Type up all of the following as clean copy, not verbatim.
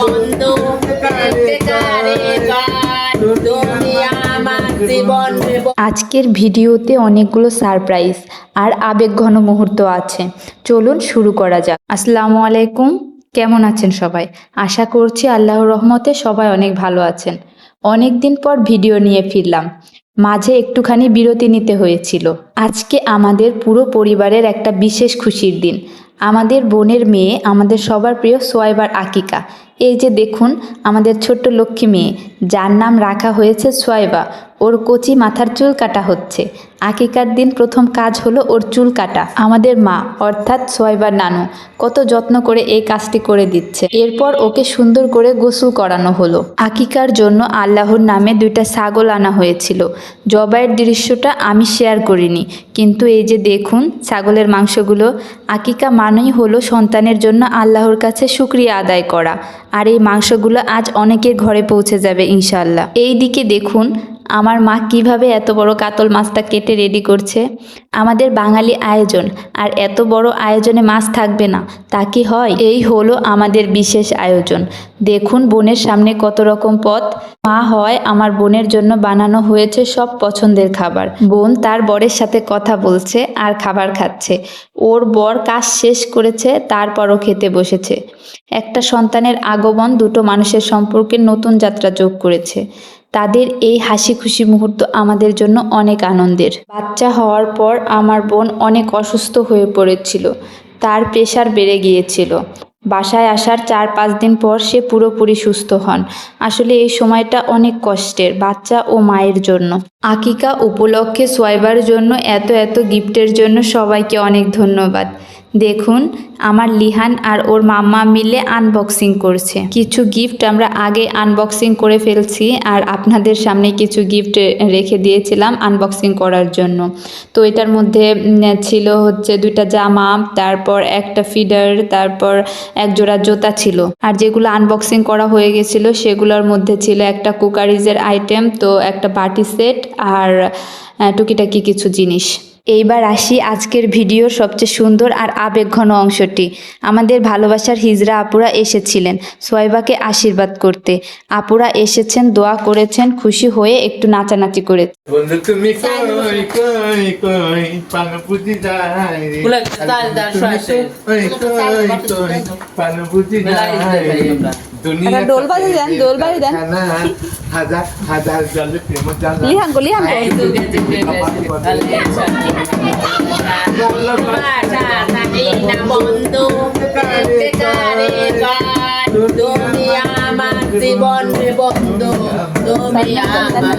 বন্ধু তুমি আমার জীবন। আজকের ভিডিওতে অনেকগুলো সারপ্রাইজ আর আবেগঘন মুহূর্ত আছে। চলুন শুরু করা যাক। আসসালামু আলাইকুম, কেমন আছেন সবাই? আশা করছি আল্লাহর রহমতে সবাই অনেক ভালো আছেন। অনেক দিন পর ভিডিও নিয়ে ফিরলাম, মাঝে একটুখানি বিরতি নিতে হয়েছিল। আজকে আমাদের পুরো পরিবারের একটা বিশেষ খুশির দিন। আমাদের বোনের মেয়ে, আমাদের সবার প্রিয় সোয়াইবার আকিকা। এই যে দেখুন আমাদের ছোট্ট লক্ষ্মী মেয়ে, যার নাম রাখা হয়েছে সোয়াইবা। ওর কচি মাথার চুল কাটা হচ্ছে। আকিকার দিন প্রথম কাজ হলো ওর চুল কাটা। আমাদের মা অর্থাৎ সোয়াইবার নানু কত যত্ন করে এই কাজটি করে দিচ্ছে। এরপর ওকে সুন্দর করে গোসল করানো হলো। আকিকার জন্য আল্লাহর নামে 2টা ছাগল আনা হয়েছিল। জবাইয়ের দৃশ্যটা আমি শেয়ার করিনি, কিন্তু এই যে দেখুন ছাগলের মাংসগুলো। আকিকা মানেই হলো সন্তানের জন্য আল্লাহর কাছে শুকরিয়া আদায় করা। আর এই মাংসগুলো আজ অনেকের ঘরে পৌঁছে যাবে ইনশাআল্লাহ। এই দিকে দেখুন আমার মা কিভাবে এত বড় কাতল মাছটা কেটে রেডি করছে। আমাদের বাঙালি আয়োজন, আর এত বড় আয়োজনে মাছ থাকবে না তা কি হয়? এই হলো আমাদের বিশেষ আয়োজন। দেখুন বোনের সামনে কত রকম পদ। মা হয় আমার বোনের জন্য বানানো হয়েছে সব পছন্দের খাবার। বোন তার বরের সাথে কথা বলছে আর খাবার খাচ্ছে। ওর বর কাজ শেষ করেছে, তারপরও খেতে বসেছে। একটা সন্তানের আগমন দুটো মানুষের সম্পর্কে নতুন যাত্রা যোগ করেছে। তাদের এই হাসি খুশি মুহূর্ত আমাদের জন্য অনেক আনন্দের। বাচ্চা হওয়ার পর আমার বোন অনেক অসুস্থ হয়ে পড়েছিল, তার প্রেশার বেড়ে গিয়েছিল। বাসায় আসার 4-5 দিন পর সে পুরোপুরি সুস্থ হন। আসলে এই সময়টা অনেক কষ্টের বাচ্চা ও মায়ের জন্য। আকিকা উপলক্ষে সোয়াইবার জন্য এত গিফটের জন্য সবাইকে অনেক ধন্যবাদ। দেখুন আমার লিহান আর ওর মাম্মা মিলে আনবক্সিং করছে। কিছু গিফট আমরা আগে আনবক্সিং করে ফেলছি, আর আপনাদের সামনে কিছু গিফট রেখে দিয়েছিলাম আনবক্সিং করার জন্য। তো এটার মধ্যে ছিল হচ্ছে 2টা জামা, তারপর একটা ফিডার, তারপর এক জোড়া জুতা ছিল। আর যেগুলো আনবক্সিং করা হয়ে গেছিলো সেগুলোর মধ্যে ছিল একটা কুকারিজের আইটেম, তো একটা বাটি সেট আর টুকিটাকি কিছু জিনিস। এইবার আসি আজকের ভিডিওর সবচেয়ে সুন্দর আর আবেগঘন অংশটি। আমাদের ভালোবাসার হিজরা আপুরা এসেছিলেন সোয়াইবাকে আশীর্বাদ করতে। আপুরা এসেছেন, দোয়া করেছেন, খুশি হয়ে একটু নাচানাচি করে। বন্ধু তুমি কই কই কই পানপুজি যাই রে কই কই কই পানপুজি যাই দুনিয়া দোল বাড়ি দেন হাজার হাজার জলে প্রেম জানা লিহান গো বন্ধু তুমি আমার জীবন বন্ধু তুমি আমার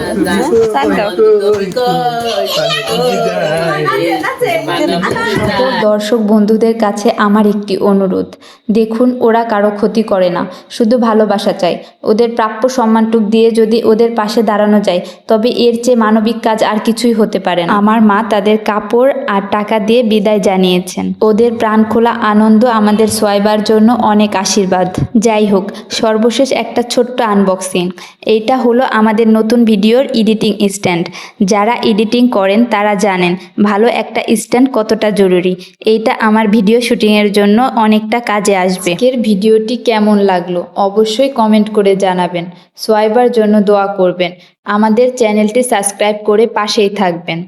দর্শক বন্ধুদের কাছে আমার একটি অনুরোধ, দেখুন ওরা কারো ক্ষতি করে না, শুধু ভালোবাসা চায়। ওদের প্রাপ্য সম্মানটুক দিয়ে যদি ওদের পাশে দাঁড়ানো যায় তবে এর চেয়ে মানবিক কাজ আর কিছুই হতে পারে না। আমার মা তাদের কাপড় আর টাকা দিয়ে বিদায় জানিয়েছেন। ওদের প্রাণ খোলা আনন্দ আমাদের সোয়াইবার জন্য অনেক আশীর্বাদ। যাই হোক, সর্বশেষ একটা ছোট্ট আনবক্সিং। এইটা হলো আমাদের নতুন ভিডিওর এডিটিং স্ট্যান্ড। যারা এডিটিং করেন তারা জানেন ভালো একটা স্ট্যান্ড কতটা জরুরি। এইটা আমার ভিডিও শুটিংয়ের জন্য অনেকটা কাজে আসবে। আজকের ভিডিওটি কেমন লাগলো অবশ্যই কমেন্ট করে জানাবেন। সোয়াইবার জন্য দোয়া করবেন। আমাদের চ্যানেলটি সাবস্ক্রাইব করে পাশেই থাকবেন।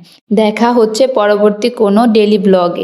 দেখা হচ্ছে পরবর্তী কোনো ডেইলি ব্লগে।